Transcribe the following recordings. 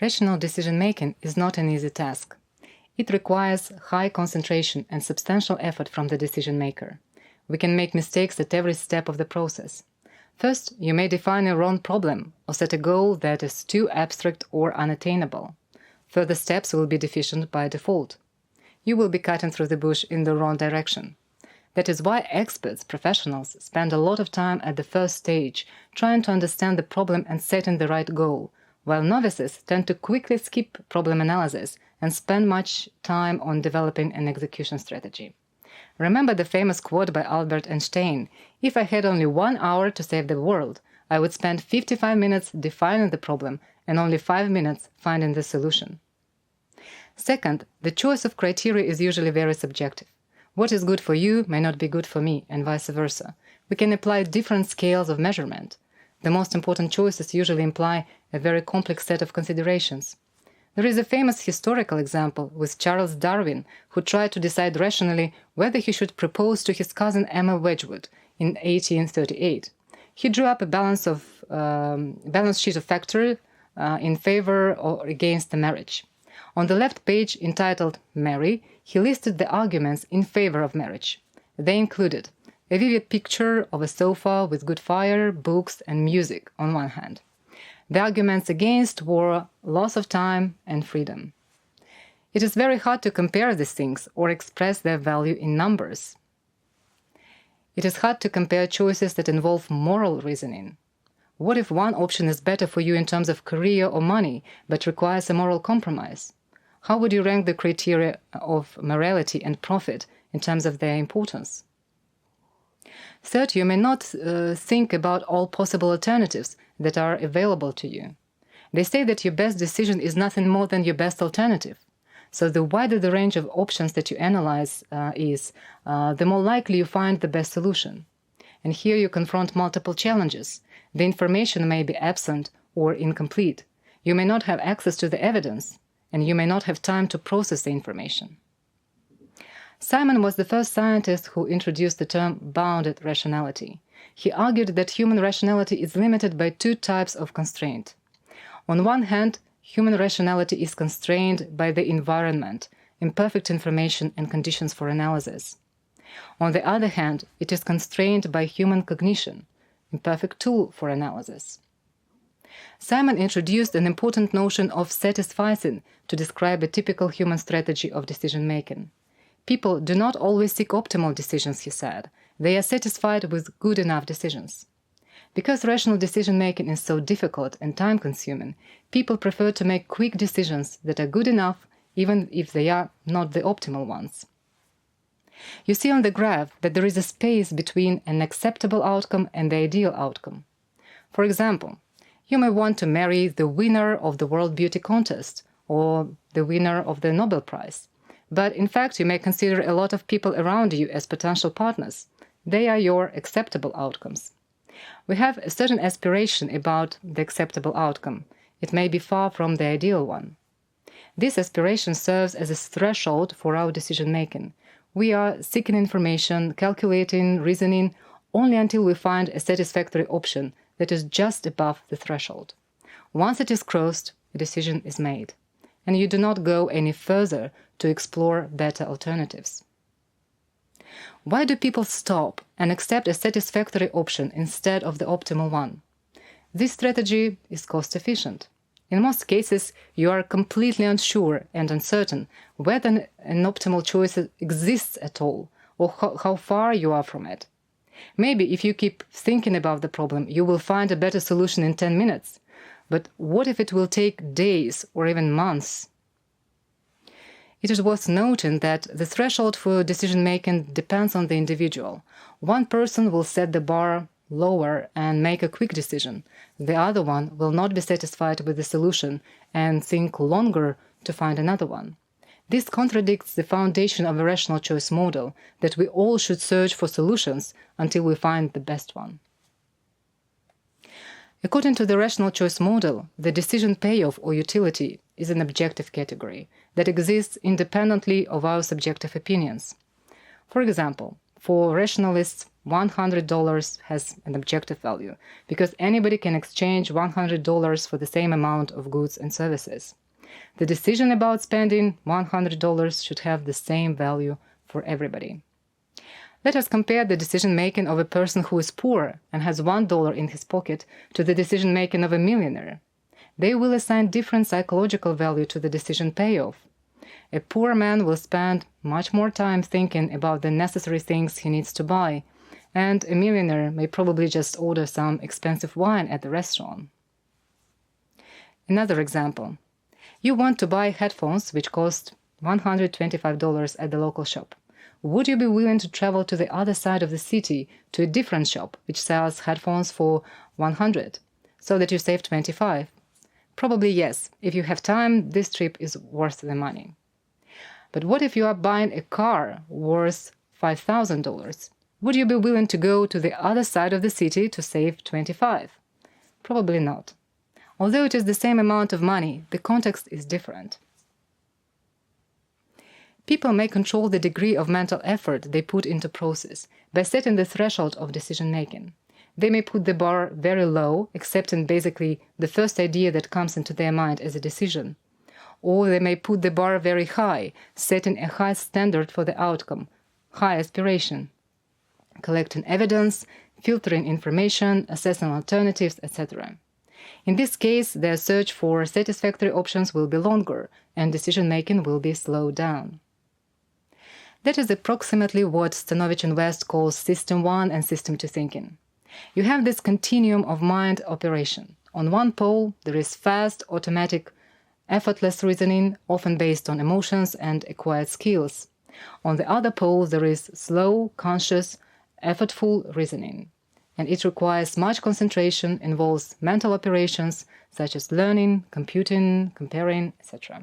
Rational decision-making is not an easy task. It requires high concentration and substantial effort from the decision-maker. We can make mistakes at every step of the process. First, you may define a wrong problem or set a goal that is too abstract or unattainable. Further steps will be deficient by default. You will be cutting through the bush in the wrong direction. That is why experts, professionals, spend a lot of time at the first stage trying to understand the problem and setting the right goal, while novices tend to quickly skip problem analysis and spend much time on developing an execution strategy. Remember the famous quote by Albert Einstein, "If I had only 1 hour to save the world, I would spend 55 minutes defining the problem and only 5 minutes finding the solution." Second, the choice of criteria is usually very subjective. What is good for you may not be good for me, and vice versa. We can apply different scales of measurement. The most important choices usually imply a very complex set of considerations. There is a famous historical example with Charles Darwin, who tried to decide rationally whether he should propose to his cousin Emma Wedgwood in 1838. He drew up a balance sheet of factors in favor or against the marriage. On the left page, entitled "Marry," he listed the arguments in favor of marriage. They included a vivid picture of a sofa with good fire, books, and music on one hand. The arguments against were loss of time and freedom. It is very hard to compare these things or express their value in numbers. It is hard to compare choices that involve moral reasoning. What if one option is better for you in terms of career or money, but requires a moral compromise? How would you rank the criteria of morality and profit in terms of their importance? Third, you may not think about all possible alternatives that are available to you. They say that your best decision is nothing more than your best alternative. So the wider the range of options that you analyze the more likely you find the best solution. And here you confront multiple challenges. The information may be absent or incomplete. You may not have access to the evidence, and you may not have time to process the information. Simon was the first scientist who introduced the term bounded rationality. He argued that human rationality is limited by two types of constraint. On one hand, human rationality is constrained by the environment, imperfect information, and conditions for analysis. On the other hand, it is constrained by human cognition, imperfect tool for analysis. Simon introduced an important notion of satisficing to describe a typical human strategy of decision-making. People do not always seek optimal decisions, he said. They are satisfied with good enough decisions. Because rational decision-making is so difficult and time-consuming, people prefer to make quick decisions that are good enough, even if they are not the optimal ones. You see on the graph that there is a space between an acceptable outcome and the ideal outcome. For example, you may want to marry the winner of the World Beauty Contest or the winner of the Nobel Prize. But in fact, you may consider a lot of people around you as potential partners. They are your acceptable outcomes. We have a certain aspiration about the acceptable outcome. It may be far from the ideal one. This aspiration serves as a threshold for our decision-making. We are seeking information, calculating, reasoning, only until we find a satisfactory option that is just above the threshold. Once it is crossed, a decision is made, and you do not go any further to explore better alternatives. Why do people stop and accept a satisfactory option instead of the optimal one? This strategy is cost-efficient. In most cases, you are completely unsure and uncertain whether an optimal choice exists at all or how far you are from it. Maybe if you keep thinking about the problem, you will find a better solution in 10 minutes. But what if it will take days or even months? It is worth noting that the threshold for decision-making depends on the individual. One person will set the bar lower and make a quick decision. The other one will not be satisfied with the solution and think longer to find another one. This contradicts the foundation of a rational choice model, that we all should search for solutions until we find the best one. According to the rational choice model, the decision payoff or utility is an objective category that exists independently of our subjective opinions. For example, for rationalists, $100 has an objective value, because anybody can exchange $100 for the same amount of goods and services. The decision about spending $100 should have the same value for everybody. Let us compare the decision-making of a person who is poor and has $1 in his pocket to the decision-making of a millionaire. They will assign different psychological value to the decision payoff. A poor man will spend much more time thinking about the necessary things he needs to buy, and a millionaire may probably just order some expensive wine at the restaurant. Another example. You want to buy headphones which cost $125 at the local shop. Would you be willing to travel to the other side of the city to a different shop which sells headphones for $100, so that you save $25? Probably yes. If you have time, this trip is worth the money. But what if you are buying a car worth $5,000? Would you be willing to go to the other side of the city to save $25? Probably not. Although it is the same amount of money, the context is different. People may control the degree of mental effort they put into process by setting the threshold of decision-making. They may put the bar very low, accepting basically the first idea that comes into their mind as a decision. Or they may put the bar very high, setting a high standard for the outcome, high aspiration, collecting evidence, filtering information, assessing alternatives, etc. In this case, their search for satisfactory options will be longer, and decision-making will be slowed down. That is approximately what Stanovich and West calls System 1 and System 2 thinking. You have this continuum of mind operation. On one pole, there is fast, automatic, effortless reasoning, often based on emotions and acquired skills. On the other pole, there is slow, conscious, effortful reasoning. And it requires much concentration, involves mental operations such as learning, computing, comparing, etc.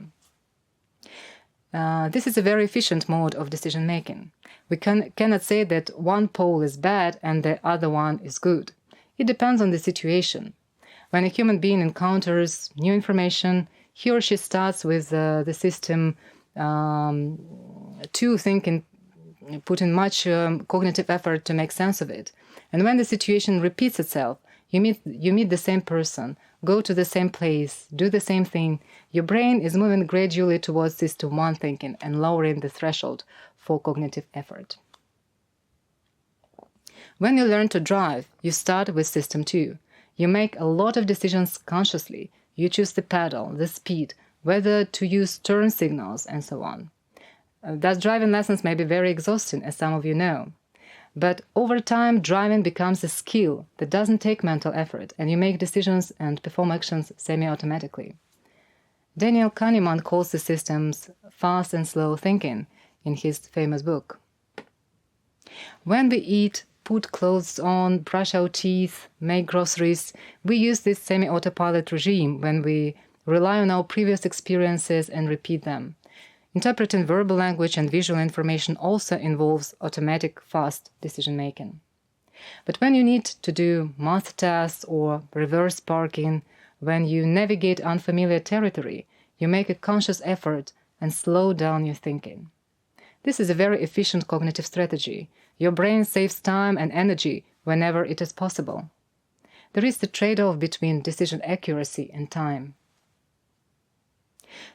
This is a very efficient mode of decision-making. We cannot say that one pole is bad and the other one is good. It depends on the situation. When a human being encounters new information, he or she starts with the system 2 thinking, putting much cognitive effort to make sense of it. And when the situation repeats itself, you meet the same person, go to the same place, do the same thing, your brain is moving gradually towards System 1 thinking and lowering the threshold for cognitive effort. When you learn to drive, you start with System 2. You make a lot of decisions consciously. You choose the pedal, the speed, whether to use turn signals, and so on. Thus, driving lessons may be very exhausting, as some of you know. But over time, driving becomes a skill that doesn't take mental effort, and you make decisions and perform actions semi-automatically. Daniel Kahneman calls the systems fast and slow thinking in his famous book. When we eat, put clothes on, brush our teeth, make groceries, we use this semi-autopilot regime when we rely on our previous experiences and repeat them. Interpreting verbal language and visual information also involves automatic, fast decision-making. But when you need to do math tasks or reverse parking, when you navigate unfamiliar territory, you make a conscious effort and slow down your thinking. This is a very efficient cognitive strategy. Your brain saves time and energy whenever it is possible. There is the trade-off between decision accuracy and time.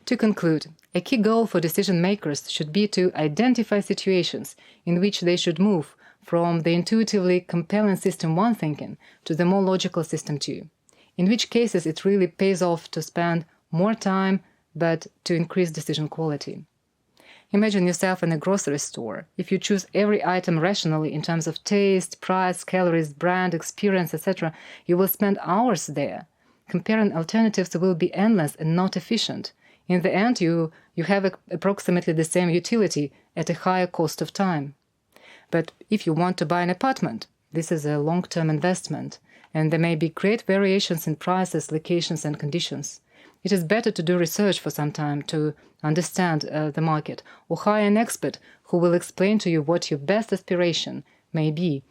To conclude, a key goal for decision makers should be to identify situations in which they should move from the intuitively compelling System 1 thinking to the more logical System 2, in which cases it really pays off to spend more time but to increase decision quality. Imagine yourself in a grocery store. If you choose every item rationally in terms of taste, price, calories, brand, experience, etc., you will spend hours there. Comparing alternatives will be endless and not efficient. In the end, you have approximately the same utility at a higher cost of time. But if you want to buy an apartment, this is a long-term investment, and there may be great variations in prices, locations, and conditions. It is better to do research for some time to understand the market, or hire an expert who will explain to you what your best aspiration may be,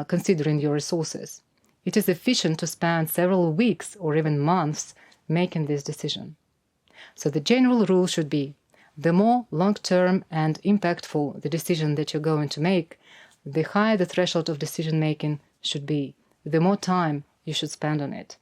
considering your resources. It is efficient to spend several weeks or even months making this decision. So the general rule should be, the more long-term and impactful the decision that you're going to make, the higher the threshold of decision-making should be, the more time you should spend on it.